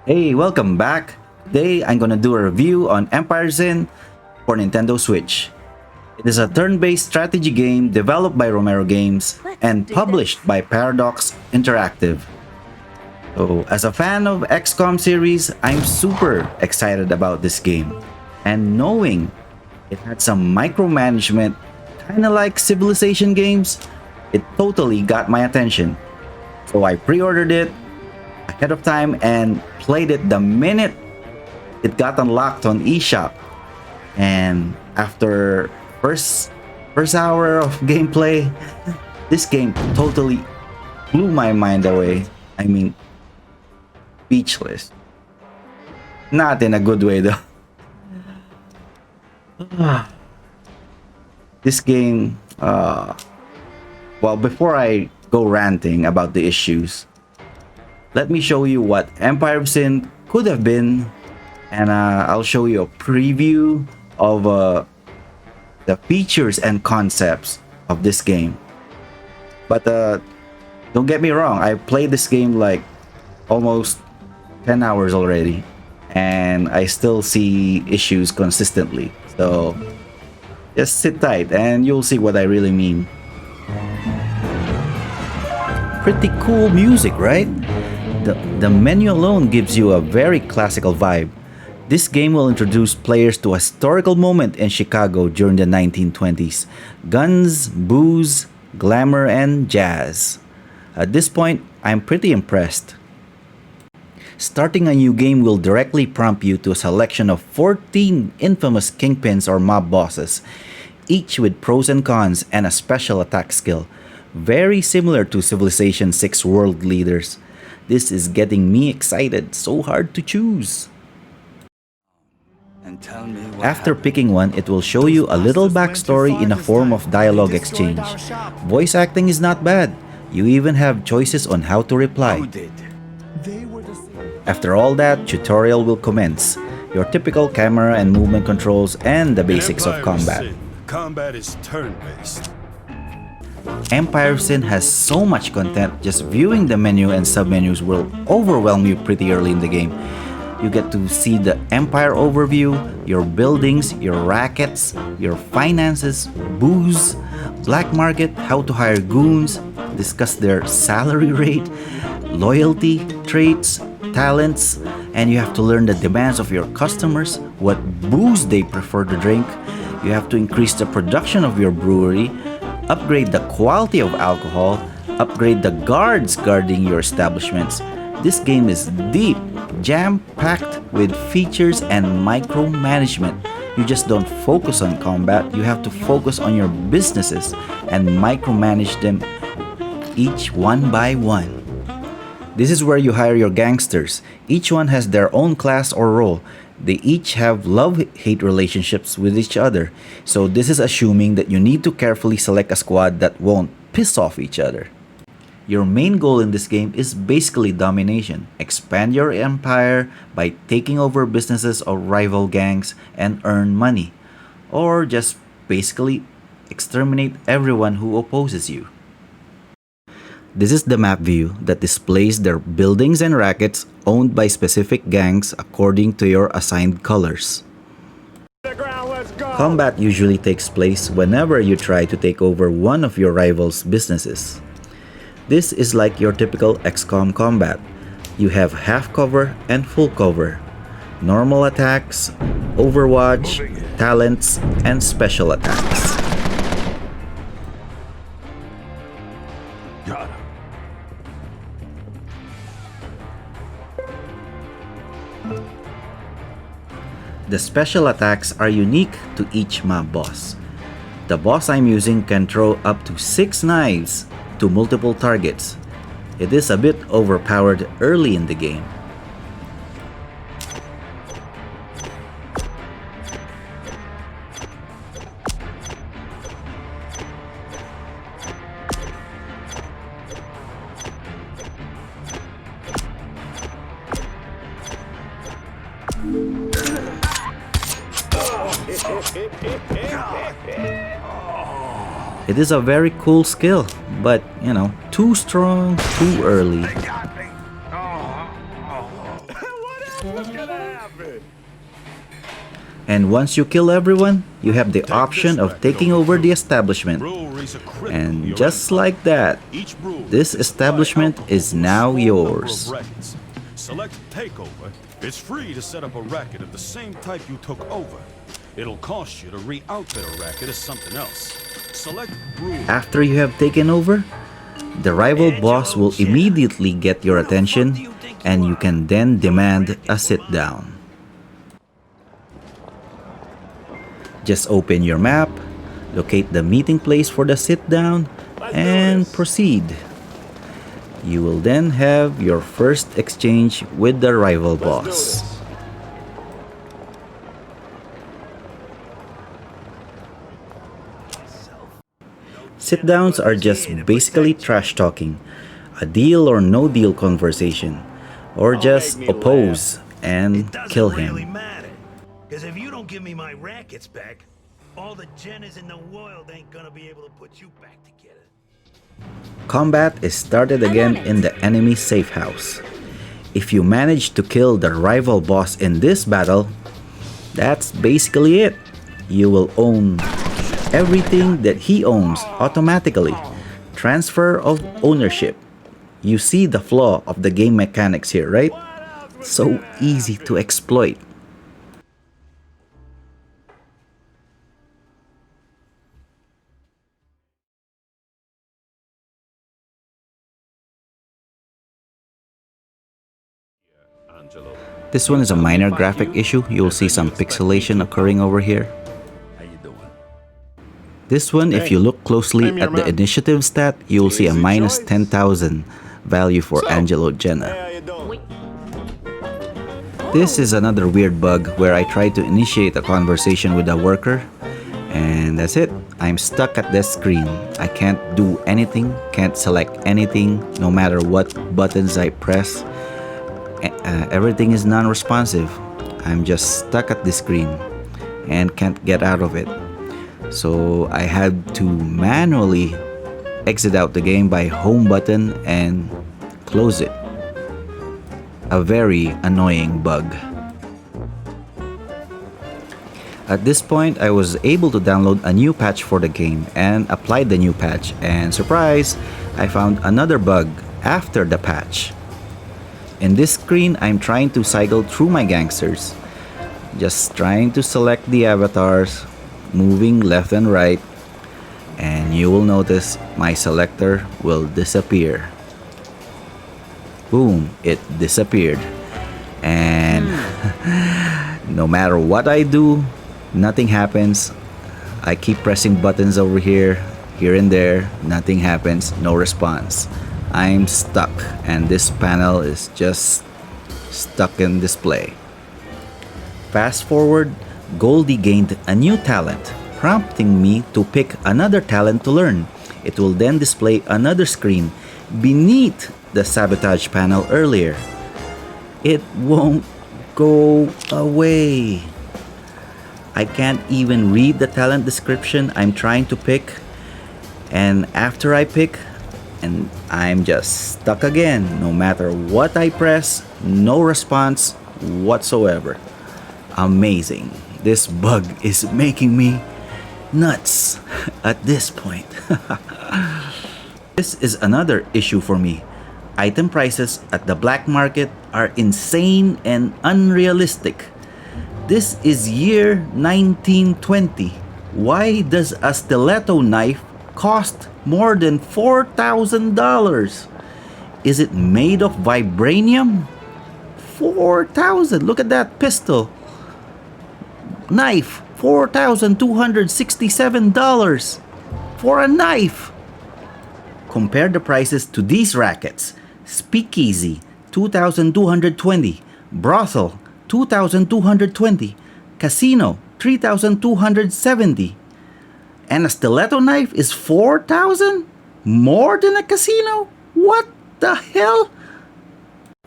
Hey, welcome back. Today I'm gonna do a review on Empire Zin for Nintendo Switch. It is a turn-based strategy game developed by Romero Games and published by Paradox Interactive. So, as a fan of XCOM series, I'm super excited about this game. And knowing it had some micromanagement, kinda like Civilization games, it totally got my attention. So I pre-ordered it ahead of time and played it the minute it got unlocked on eShop. And after first hour of gameplay, this game totally blew my mind away. I mean, speechless. Not in a good way though. This game, well, before I go ranting about the issues, let me show you what Empire of Sin could have been, and I'll show you a preview of the features and concepts of this game. But don't get me wrong, I played this game like almost 10 hours already, and I still see issues consistently. So just sit tight and you'll see what I really mean. Pretty cool music, right? The menu alone gives you a very classical vibe. This game will introduce players to a historical moment in Chicago during the 1920s. Guns, booze, glamour, and jazz. At this point, I'm pretty impressed. Starting a new game will directly prompt you to a selection of 14 infamous kingpins or mob bosses, each with pros and cons and a special attack skill, very similar to Civilization 6 world leaders. This is getting me excited, so hard to choose. After picking one, it will show you a little backstory in a form of dialogue exchange. Voice acting is not bad. You even have choices on how to reply. After all that, tutorial will commence. Your typical camera and movement controls and the basics of combat. Combat is turn-based. Empire of Sin has so much content, just viewing the menu and submenus will overwhelm you pretty early in the game. You get to see the Empire overview, your buildings, your rackets, your finances, booze, black market, how to hire goons, discuss their salary rate, loyalty, traits, talents, and you have to learn the demands of your customers, what booze they prefer to drink. You have to increase the production of your brewery, upgrade the quality of alcohol, upgrade the guards guarding your establishments. This game is deep, jam-packed with features and micromanagement. You just don't focus on combat, you have to focus on your businesses and micromanage them each one by one. This is where you hire your gangsters. Each one has their own class or role. They each have love-hate relationships with each other. So this is assuming that you need to carefully select a squad that won't piss off each other. Your main goal in this game is basically domination. Expand your empire by taking over businesses or rival gangs and earn money. Or just basically exterminate everyone who opposes you. This is the map view that displays their buildings and rackets owned by specific gangs according to your assigned colors. Combat usually takes place whenever you try to take over one of your rival's businesses. This is like your typical XCOM combat. You have half cover and full cover, normal attacks, overwatch, talents, and special attacks. Got him. The special attacks are unique to each mob boss. The boss I'm using can throw up to 6 knives to multiple targets. It is a bit overpowered early in the game. It is a very cool skill, but you know, too strong, too early. They got me. Oh. And once you kill everyone, you have the option of taking over the establishment. And just like that, this establishment is now yours. Select Takeover. It's free to set up a racket of the same type you took over. It'll cost you to re-outfit a racket as something else. Select Brew. After you have taken over, the rival boss will immediately get your attention, and you can then demand a sit-down. Just open your map, locate the meeting place for the sit-down, and proceed. You will then have your first exchange with the rival boss. Sit-downs are just basically trash talking, a deal or no deal conversation, or just oppose and kill him. Because if you don't give me my rackets back, all the Jenners in the world ain't gonna be able to put you back together. Combat is started again in the enemy safe house. If you manage to kill the rival boss in this battle, that's basically it. You will own everything that he owns automatically. Transfer of ownership. You see the flaw of the game mechanics here, right? So easy to exploit. This one is a minor graphic issue. You'll see some pixelation occurring over here. How you doing? This one, if you look closely at the initiative stat, you'll see a minus 10,000 value for Angelo Jenna. This is another weird bug where I try to initiate a conversation with a worker, and that's it. I'm stuck at this screen. I can't do anything, can't select anything, no matter what buttons I press. Everything is non-responsive. I'm just stuck at the screen and can't get out of it. So I had to manually exit out the game by home button and close it. A very annoying bug. At this point, I was able to download a new patch for the game and applied the new patch, and surprise, I found another bug after the patch. In this screen, I'm trying to cycle through my gangsters, just trying to select the avatars, moving left and right, and you will notice my selector will disappear. Boom, it disappeared. And no matter what I do, nothing happens. I keep pressing buttons over here and there, nothing happens, no response. I'm stuck, and this panel is just stuck in display. Fast forward, Goldie gained a new talent, prompting me to pick another talent to learn. It will then display another screen beneath the sabotage panel earlier. It won't go away. I can't even read the talent description I'm trying to pick, and after I pick, and I'm just stuck again. No matter what I press, no response whatsoever. Amazing. This bug is making me nuts at this point. This is another issue for me. Item prices at the black market are insane and unrealistic. This is year 1920. Why does a stiletto knife cost more than $4,000? Is it made of vibranium? 4,000. Look at that pistol. Knife, $4,267 for a knife. Compare the prices to these rackets. Speakeasy, $2,220. Brothel, $2,220. Casino, $3,270. And a stiletto knife is 4,000? More than a casino? What the hell?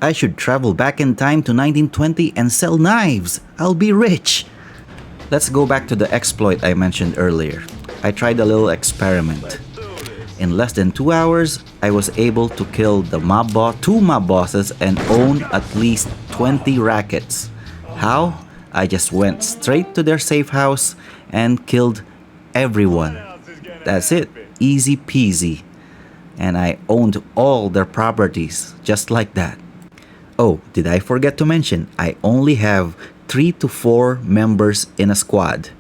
I should travel back in time to 1920 and sell knives. I'll be rich. Let's go back to the exploit I mentioned earlier. I tried a little experiment. In less than 2 hours, I was able to kill the two mob bosses and own at least 20 rackets. How? I just went straight to their safe house and killed everyone. That's it. Easy peasy. And I owned all their properties just like that. Oh, did I forget to mention, I only have 3 to 4 members in a squad.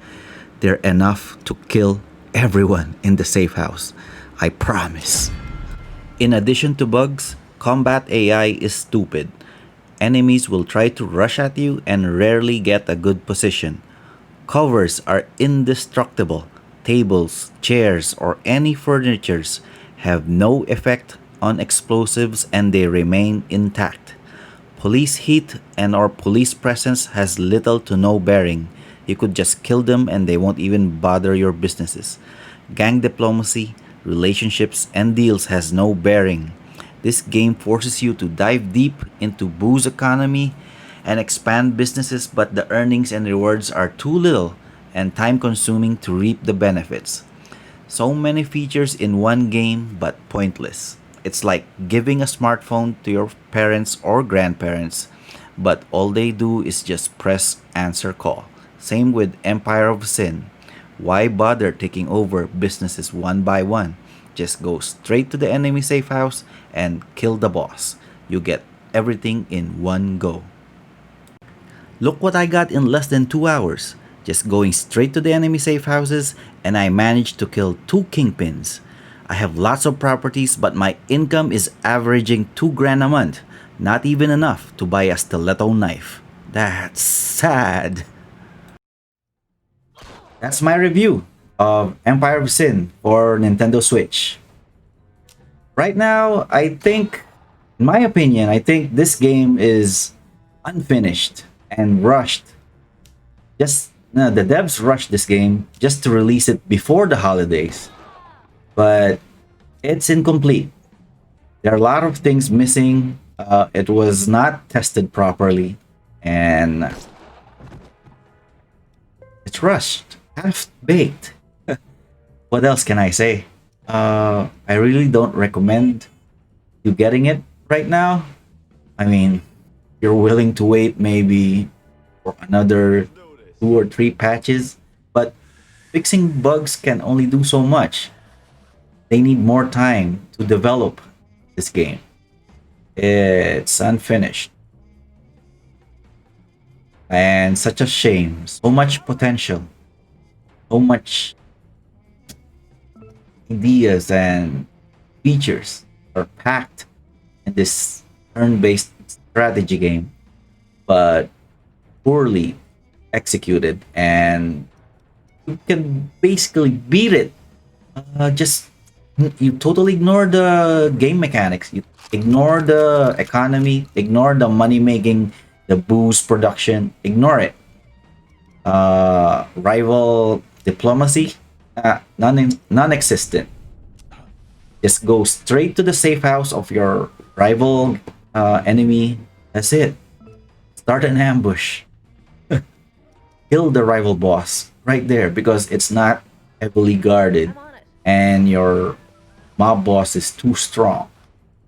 They're enough to kill everyone in the safe house. I promise. In addition to bugs, combat AI is stupid. Enemies will try to rush at you and rarely get a good position. Covers are indestructible. Tables, chairs, or any furnitures have no effect on explosives and they remain intact. Police heat and or police presence has little to no bearing. You could just kill them and they won't even bother your businesses. Gang diplomacy, relationships, and deals has no bearing. This game forces you to dive deep into booze economy and expand businesses, but the earnings and rewards are too little and time consuming to reap the benefits. So many features in one game, but pointless. It's like giving a smartphone to your parents or grandparents, but all they do is just press answer call. Same with Empire of Sin. Why bother taking over businesses one by one? Just go straight to the enemy safe house and kill the boss. You get everything in one go. Look what I got in less than 2 hours. Just going straight to the enemy safe houses and I managed to kill 2 kingpins. I have lots of properties but my income is averaging 2 grand a month. Not even enough to buy a stiletto knife. That's sad. That's my review of Empire of Sin for Nintendo Switch. Right now, in my opinion, I think this game is unfinished and rushed. The devs rushed this game just to release it before the holidays, but it's incomplete. There are a lot of things missing. It was not tested properly, and it's rushed, half baked. What else can I say? I really don't recommend you getting it right now. I mean, you're willing to wait maybe for another 2 or 3 patches, but fixing bugs can only do so much. They need more time to develop this game. It's unfinished. And such a shame. So much potential. So much ideas and features are packed in this turn-based strategy game, but poorly executed, and you can basically beat it. Just you totally ignore the game mechanics, you ignore the economy, ignore the money making, the booze production, ignore it. Rival diplomacy, non-existent. Just go straight to the safe house of your rival enemy. That's it. Start an ambush. Kill the rival boss right there because it's not heavily guarded and your mob boss is too strong.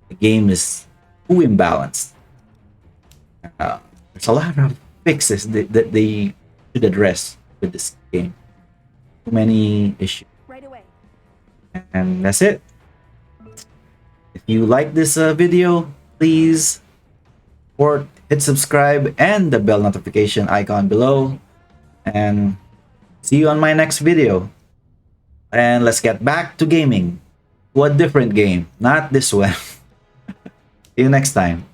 The game is too imbalanced. There's a lot of fixes that they should address with this game. Too many issues. Right away. And that's it. If you like this video, please hit subscribe and the bell notification icon below. And see you on my next video. And let's get back to gaming. To a different game, not this one. See you next time.